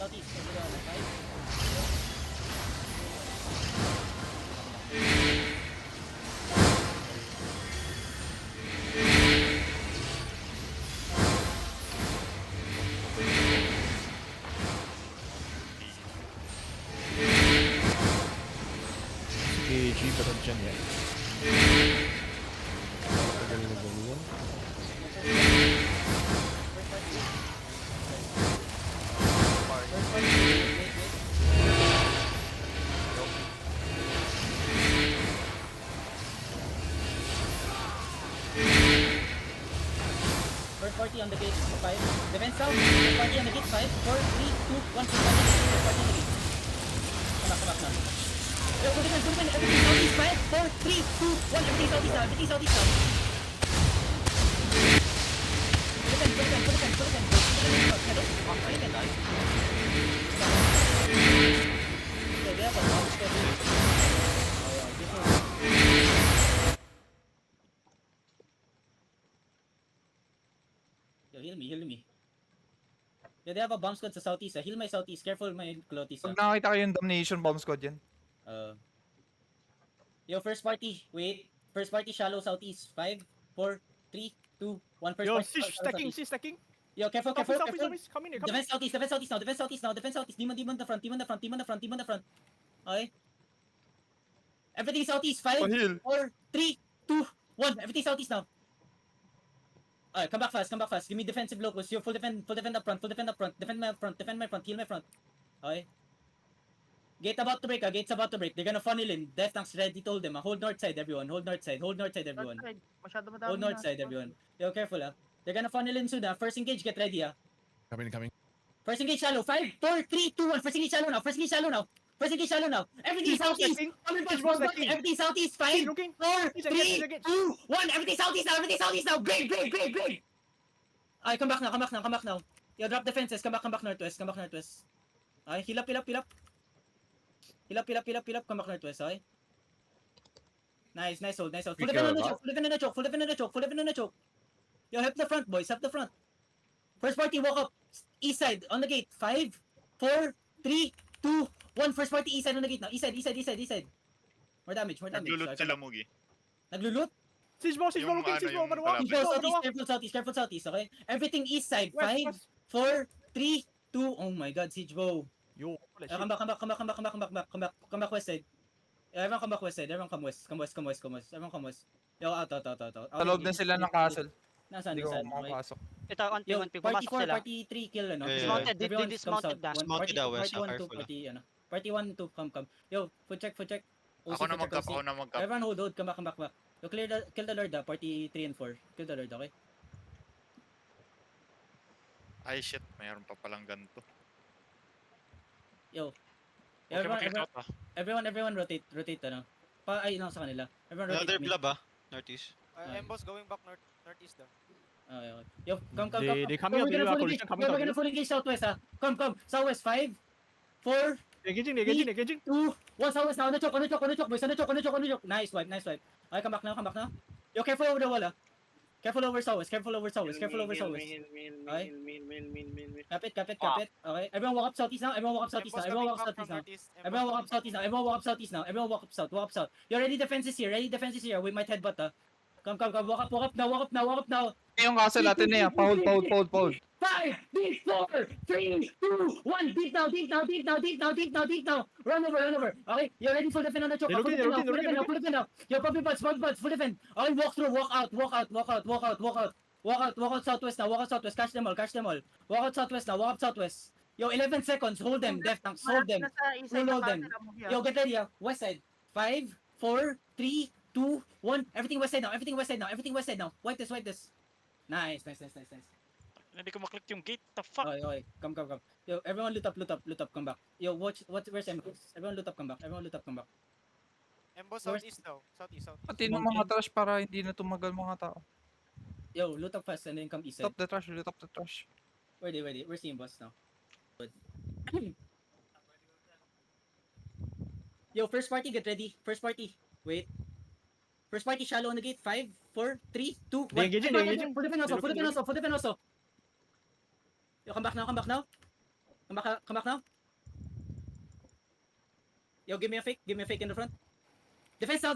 Southeast. Over the 5. KG pa rin dyan yan. Tagal na ganyan. First party on the gate 5. Defense south. First party on the gate 5. 4, 3, 2, 1. First party on the gate. Come back now. Yo, full defense. Everything southeast 5, 4, 3, 2, 1. Everything southeast now. Everything southeast now. Full defense. Yeah, they have a long schedule. Yo, heal me. Yeah, they have a bomb squad sa southeast. Heal my southeast. Careful my clotis. Pag nakakita kayo yung Damnation Bomb Squad yan. Yo, first party. Wait. First party shallow southeast. 5, 4, 3, 2, 1. First Yo, party. Sish stacking, Sish stacking. Yo, careful. Come in here, come in. Defense southeast now. Demon the front. Okay. Everything southeast. 5, Heal. 4, 3, 2, 1. Everything southeast now. Alright, come back fast. Give me defensive locus. You full defend up front. Defend my front. Heal my front. Okay. Gate's about to break. They're gonna funnel in. Death tanks ready. Told them. Hold north side, everyone. Hold north side, everyone. Masyado madami Hold north side, everyone. Yo, careful, They're gonna funnel in soon, First engage, get ready, Coming. First engage shallow. 5, 4, 3, 2, 1. First engage shallow now. Everything southeast. Everything southeast. 5, 4, 3, 2, 1. Everything southeast now. Break. Alright, come back now. Yo, drop defenses. Come back northwest. Alright, heal up. Come back northwest, okay? Nice hold. Full defend on the choke. Yo, help the front, boys. First party, walk up. East side, on the gate. 5, 4, 3, 2, 1. First party, east side on the gate now. East side. More damage. Naglulot sila, Mugi. Naglulot? Sish mo, maruwa. Careful southeast, okay? Everything east side. 5, 4, 3, 2. Oh my god, Siege Bow. Yo, Come back west side. Everyone come back west side. Everyone come west. Everyone come west. Yo, out. Sa loob na sila ng castle. Nasaan? Hindi ko Okay. makapasok. Ito, Yo, 1P, party pumasok 4, sila. party 3 kill, ano? Yeah. Dismounted, Everyone dismounted comes out. na. Dismounted daw, West, Party 1 to careful, party, ano? Party 1 to come. Yo, foot check. OC, Ako na foot check, mag-cap. OC. Everyone hold. Come back. Yo, kill the lord, party 3 and 4. Kill the lord, okay? Ay, shit. Mayroon pa palang ganito. Yo. Everyone rotate, ano? Sa kanila. Everyone rotate. Another mid. blob, Northeast. Boss going back northeast daw. Okay. Yo, come. They come Yo, here, we're they gonna are full collision engage. coming We're down. gonna full engage southwest, Come. Southwest, 5, 4, Engaging. 2, 1. Southwest now. On the choke, boys. On the choke. Nice wipe. Okay, come back now. Yo, careful over the wall, Careful over southwest. Okay? Kapit. Okay. Everyone walk up southeast now. Everyone walk up southeast now. Walk up south. You ready defenses here. We might headbutt, Come. Walk up now. Yung castle natin na yan. Hold. 5, 4, 3, 2, 1. Deep now. Run over. Okay, you're ready for defend on the choke. They're looking, Full defend now. Yo, puppy buds, full defend. Okay, walk through, walk out. Walk out southwest now. Catch them all. Walk out southwest. Yo, 11 seconds. Hold them. Death tanks. Hold them. Hold them. Yo, get ready, West side. 5, 4, 3, 2, 1. Everything west side now. Wipe this. Nice. Hindi ko maklik yung gate. The fuck? Okay. Come. Yo, everyone loot up, come back. Yo, where's Embos? Everyone loot up, come back. Boss southeast daw. Southeast. Pati ng mga trash para hindi na tumagal mga tao. Yo, loot up fast and then come east side. Loot up the trash. Where they? Where's the Embos now? Good. Yo, first party, get ready. Wait. First party, shallow on the gate. 5, 4, 3, 2, 1. They engaging. Full defend also. Yo, come back now. Come back now. Yo, give me a fake in the front. Defense now.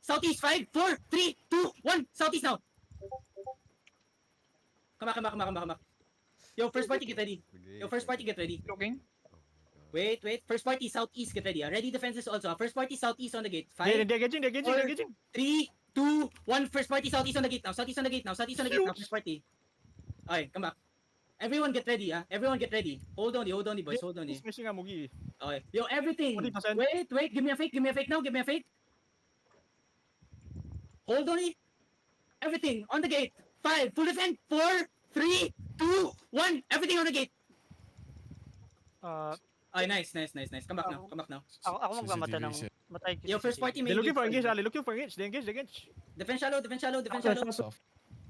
Southeast, 5, 4, 3, 2, 1. Southeast now. Come back. Yo, first party, get ready. Looking. Wait. First party, southeast, get ready. Ready defenses also. First party, southeast on the gate. They're 5, engaging. 3, 2, 1. First party, southeast on the gate now. Southeast on the gate now. First party. Okay, come back. Everyone get ready, Everyone get ready. Hold on, boys. Hold on. He's missing a Mugi. Okay. Yo, everything. 40%. Wait. Give me a fake now. Hold on. Everything on the gate. 5, full defend. 4, 3, 2, 1. Everything on the gate. Ay, nice. Come back now. Ako magmamata CCTV ng set. matay. Yo, first party main They're looking for gate. engage, They engage. Defense shallow. Soft.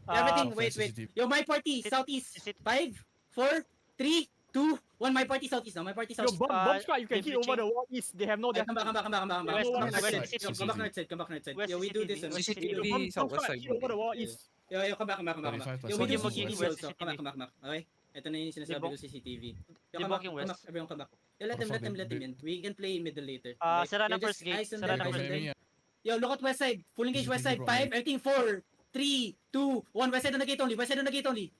Everything, Ah, wait. CCTV. Yo, my party, southeast. 5, 4, 3, 2, 1. My party southeast now. Yo, bomb squad, you can hit over the wall east. They have no Ay, depth. come back. West, Come back west, north side. west, Come back north side. West Yo, we do this. CCTV. CCTV. Bomb Southwest squad, side. hit over the wall east. Yo, come back. 45%. Yo, we do West, CCTV west, also. Come back. Okay? Ito na yung sinasabi Debunk. ko CCTV. Yo, Debunk come back. yung west. Everyone come back. Yo, let them in. We can play middle later. Sara Yo, ng first just gate. eyes on Sara them, ng eyes first on gate. them. Yo, look at west side. Full engage west side. CCTV 5, everything 4, 3, 2, 1. West side on the gate only.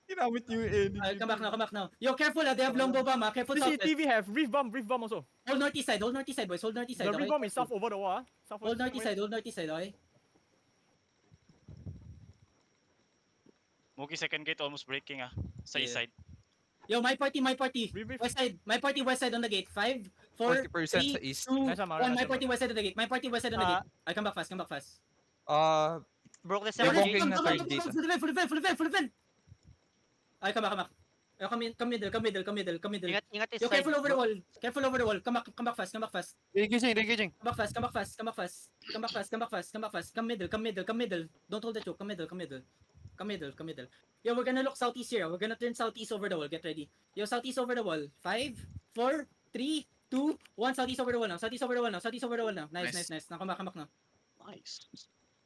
Ginamit niyo yung energy. Come back now. Yo, careful, they have longbow bomb, Careful southwest. CCTV have reef bomb also. Hold northeast side, boys. Hold northeast side, The reef okay? bomb is south over the wall. Hold northeast side, okay? Mugi second gate almost breaking sa east Yeah. side. Yo, my party. Reef. West side. My party west side on the gate. 5, 4, 40% 3, sa east. 2, Nice, 1. Amara, My nice, party west side on the gate. I come back fast. Broke the Yo, second Debunking gate. na third gate, Full defend. Ay, come back. Yo, come middle. Ingat east Yo, side. careful over the wall. Come back fast. Engaging. Come back fast. Come middle. Don't hold the choke. Come middle. Yo, we're gonna look southeast here. We're gonna turn southeast over the wall. Get ready. Yo, southeast over the wall. 5, 4, 3, 2, 1. Southeast over the wall now. Nice. Now come back now. Nice.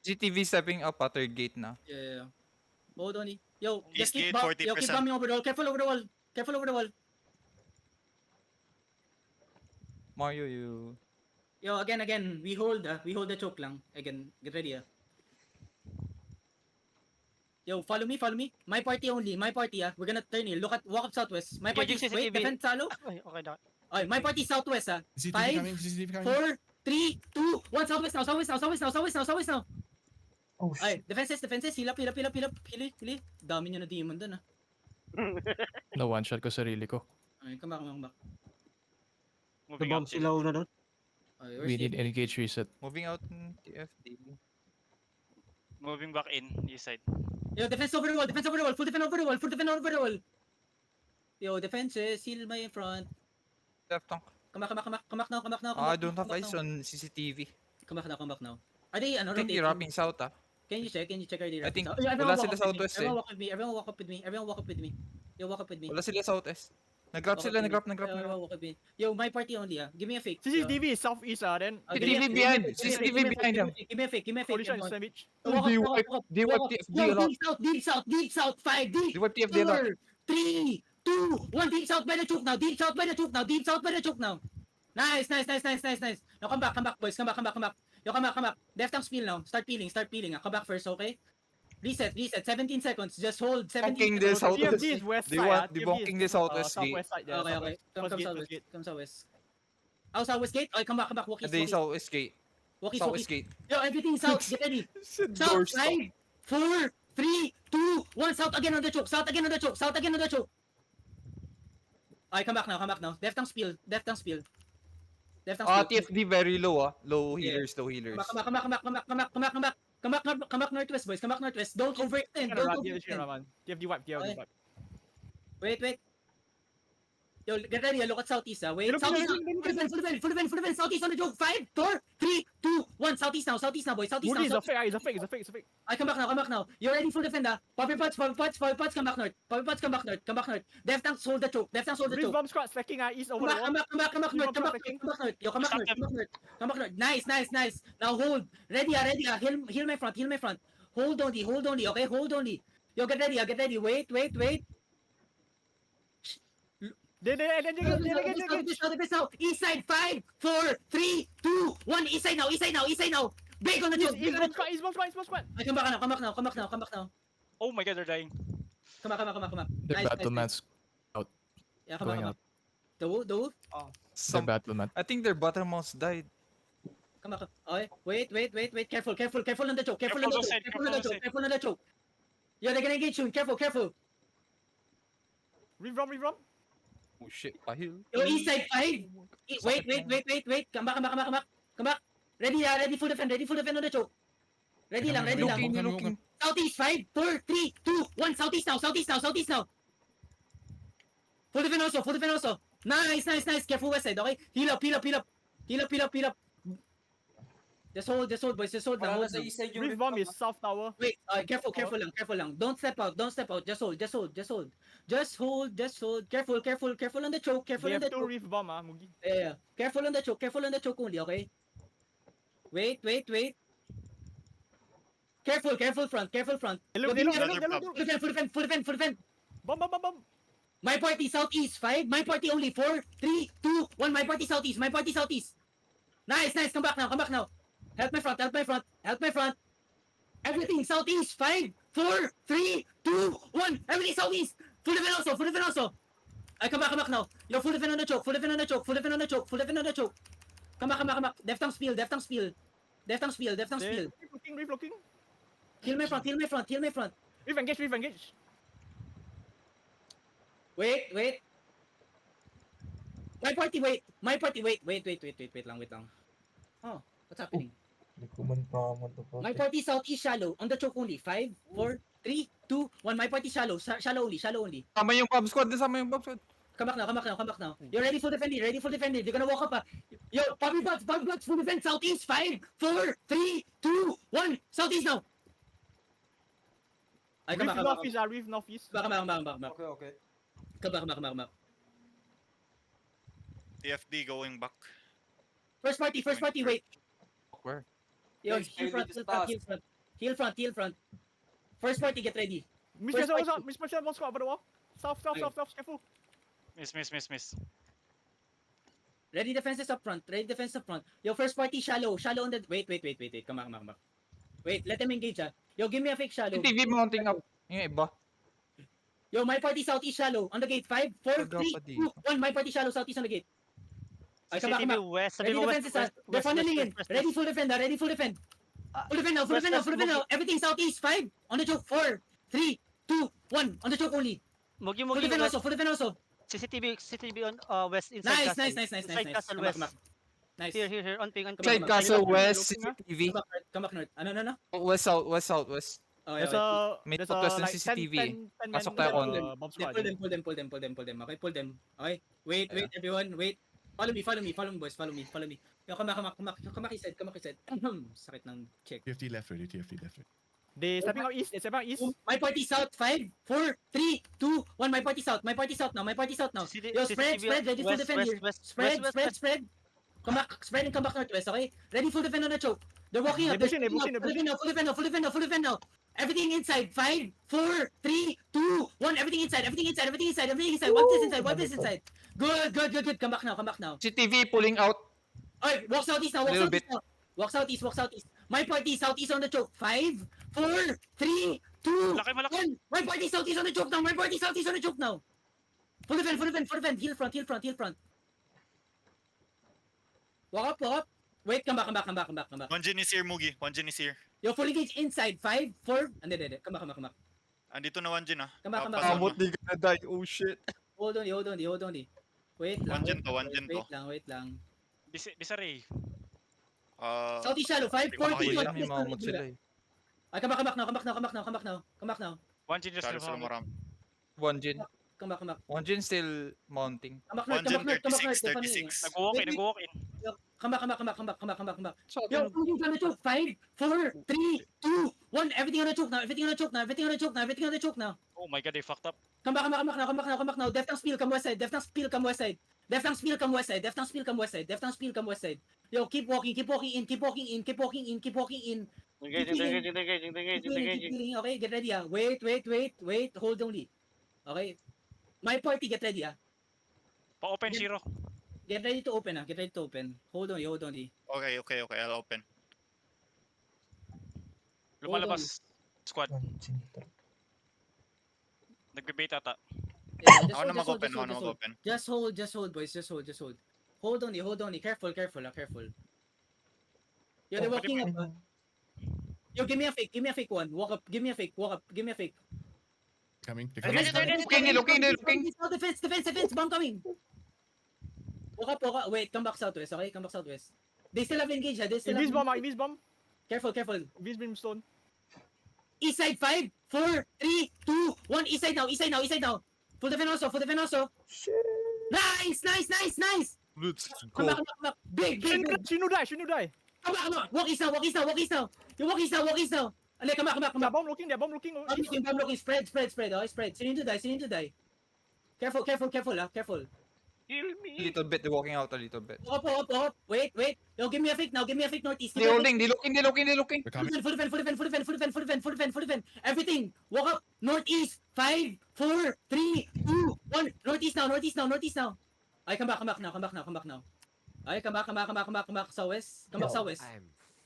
CCTV stepping up third gate na. Yeah. Hold on. Yo, East just keep gate, keep 40%. bombing over the wall. Careful over the wall. Mario, you... Yo, again. We hold the choke lang. Again, get ready. Yo, follow me. My party only. We're gonna turn here. Walk up southwest. My party. Engaging Wait, CCTV. defend salo. Okay na. Okay, my party southwest. CCTV coming. 4, 3, 2, 1. Southwest now. Oh, Ay, defenses. Heal up. Dami nyo na demon dun Na one shot ko sarili ko. Okay, come back. Moving up. Okay, We need engage reset. Moving out in TFD. Moving back in east side. Yo, defense over the wall. Full defend over the wall. Yo, defenses. Heal my front. Left tank. Come back now. I don't have eyes on CCTV. Come back now. Are they, I think rotating? they're wrapping south Can you check? Are they I think wrapping? Yeah, wala everyone sila walk up with me. southwest Everyone walk up with me. Yo, walk up with me. Wala sila southwest. Nag-grab sila, nag-grab. Everyone walk up with me. Yo, my party only. Give me a fake. CCTV is southeast, then. Give CCTV me a behind. fake. CCTV behind them. Give me a fake. Position is everyone. sandwich. Walk up. They wipe TFD a lot. Deep south. 5, They wipe TFD a lot. 4, 3, 2, 1. Deep south by the choke now. Nice. Now come back, boys. Come back. Yo, come back. Left tank spill now. Start peeling. Come back first, okay? Reset. 17 seconds. Just hold 17 Debunking the seconds. southwest. TFD is west They side. want debunking the southwest gate. Southwest side, yeah. Okay. Come First gate, southwest. first gate. Come southwest. Oh, southwest gate? Okay, come back. Walkies. They southwest gate. Southwest gate. Yo, everything south. Get ready. South. Doorstop. 5, 4, 3, 2, 1. South again on the choke. Okay, come back now. Left tank spill. TFD very low Low Yeah. healers. Come back northwest, boys. Don't overextend. TFD wipe. Okay. Wait. Yo, get ready. Look at southeast. Wait. Look, Southeast. look, Full defend. Southeast on the joke. 5, 4, 3, 2, 1. Southeast now, boys. Southeast Moody is now. a fake, it's a fake. I come back now. You're ready full defend. Pop your pots. Come back north. Left tank hold the choke. Reef bomb squad stacking east over the wall. Come back north. Yo, come back north. Nice. Now hold. Ready. Heal my front. Hold only. Okay, hold only. Yo, get ready. Wait. Engage. Now. East side, 5, 4, 3, 2, 1. East side now. Big on the choke. East bomb squad. Ay, come back now. Oh my god, they're dying. Come back. They're Nice, battlements. Yeah, Going come out. back. The wolf. They're Some, battlement. I think their bottom mouse died. Come back. Okay, wait. Careful on the choke. Careful on Careful outside, the choke. Yo, they're gonna engage soon. Careful. Rev. Oh shit, pahil. Yo, east side 5. Wait. Come back. Ready, full defend on the choke. Ready lang. Looking. Southeast, 5, 4, 3, 2, 1. Southeast now. Full defend also. Nice. Careful west side, okay? Heal up. Just hold, boys. Just hold lang. Rev bomb is south tower. Wait, careful lang. Don't step out. Just hold. Just hold. Careful on the choke. They Careful on have the two choke. reef bomb, Mugi. Yeah. Careful on the choke only, okay? Wait. Careful front. They look. Full defend. Bomb. My party southeast, 5. My party only 4, 3, 2, 1. My party southeast. Nice. Come back now. Help my front. Everything southeast, 5, 4, 3, 2, 1. Everything southeast. Full defend also. I come back now. Yo, full defend on the choke. Come back. Deft tongue spill. Reef looking. Heal my front. Reef engage. Wait. My party, wait lang. Oh, what's happening? My party southeast shallow, on the choke only. 5, 4, 3, 2, 1. My party shallow only. Sama yung bomb squad. Come back now. You're ready for defending. You're gonna walk up. Yo, Bobby Buds, full defense, southeast. 5, 4, 3, 2, 1. Southeast now. Ay, come back. Reef northeast. Back. Okay. Come back. TFD going back. First party, wait. Where? Yo, Yes, heal front. fast. Heal front. First party, get ready. Miss First Marshall fight. Miss Marshall bomb squad over the wall. South, careful. Miss. Ready defenses up front. Yo, first party shallow on the. Wait. Come back. Wait, let them engage. Yo, give me a fake shallow. Yung TV mounting up. Yung iba. Yo, my party southeast shallow on the gate. 5, 4, Pagka 3, pa 2, 1. My party shallow southeast on the gate. Ay, come back. west, Ready defenses. They're funneling in. Ready full defend. Full defend now. Everything southeast. 5 on the choke. 4, 3, 2, 1 on the choke only. Mugi, Full defend also. CCTV on west inside Nice. Inside castle Come back. west. Nice. Here, on ping. Inside castle west, CCTV. Come back north. Ano? West, southwest. Oh, There's yeah. May there's focus ng like CCTV. 10 Pasok men tayo on konti. bomb Yeah, squad. pull them. Okay, pull them. Okay, wait, everyone, wait. Follow me, boys. Follow me. Yo, come back inside. Sakit ng check. TFT left ready. They stepping out east. My party south. 5, 4, 3, 2, 1. My party south now. Yo, spread. Ready full defend here. Spread. Come back. Spread and come back northwest. Okay. Ready full defend on the choke. They're walking up. They're pushing, Full defend now. Everything inside. 5, 4, 3, 2, 1. Everything inside. What is inside? Good. Come back now. CCTV pulling out. Alright, walk southeast now. Little bit. Walk southeast. My party southeast on the choke. 5, 4, 3, 2, Malaki. 1. My party southeast on the choke now. Full defend. Heal front. Walk up. Wait, come back. One gen is here, Mugi. One gen is here. Yo, full engage inside. 5, 4. Hindi. Come back. Andito na one gen ah. Come back. Papasok na. Di gonna die. Oh shit. Hold on. Wait lang. One gen to. Wait lang. Bisari. Southeast shallow. 5, 4, 3, 2, Wala, may mamamot sila eh. Ay, come back now. One genius Sorry sa maram. One gen. Come back. One gen still mounting. Come One gen back north. 36. Nag-walk in. Come back. So, Yo, everything on the choke. 5, 4, 3, 2, 1. Everything on the choke now. Oh my god, they fucked up. Come back now. Deft tongue spill, come west side. Deft tongue spill, come west side. Yo, keep walking in. Keep walking in. Engaging. Healing. Okay, get ready. Wait. Hold only. Okay. My party, get ready. Pa-open zero. Get ready to open get ready to open. Hold on, hold on. Okay, I'll open. Lumalabas. Squad. Nagbe-bait ata. Yeah, Ako na mag-open, ako na mag-open. Just hold, boys. Just hold. Hold on. Careful. Careful. Yo, they're Oh, walking up. Yo, give me a fake one. Walk up. Give me a fake. Coming. They're Hey, coming. Looking. Defense. Bomb coming. Walk up. Wait, come back southwest. Okay, come back southwest. They still have engaged. Invis bomb, invis bomb. Careful. Invis brimstone. East side 5, 4, 3, 2, 1. East side now. Full defense also. Nice. Let's Come go. back. Big. Shinu die. Come back. Walk east now. You walk east now. Ale, come back. They're bomb looking. Bomb looking. Spread. Okay, spread. Sinin to die. Careful. Careful. Kill A me. little bit, they're walking out a little bit. Up. Wait. Yo, give me a fake now. Northeast. They're holding, they're looking. They're coming. Full defend. Everything. Walk up. Northeast. 5, 4, 3, 2, 1. Northeast now. Ay, come back now. Ay, come back. Southwest. Come back southwest.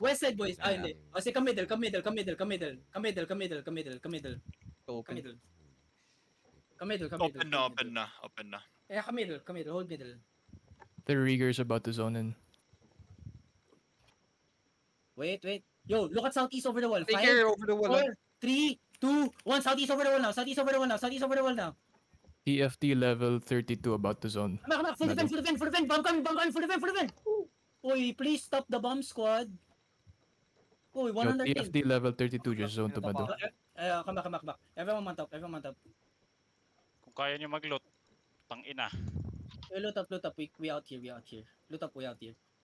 West side, boys. Ay, hindi. O, sige, come middle. Come middle. Open na. Eh, come middle. Hold middle. The Rieger's about to zone in. Wait. Yo, look at southeast over the wall. Take 5, care over the wall. 4, 3, 2, 1. Southeast over the wall now. TFT level 32 about to zone. Come back. Full defend. Bomb coming. Full defend. Oy, please stop the bomb squad. Oy, Yo, 100 ping. TFT level 32 just zone to Bado. Come back. Everyone mount up. Kung kaya nyo mag-loot, tang ina. Loot up. We out here. Loot up, we out here.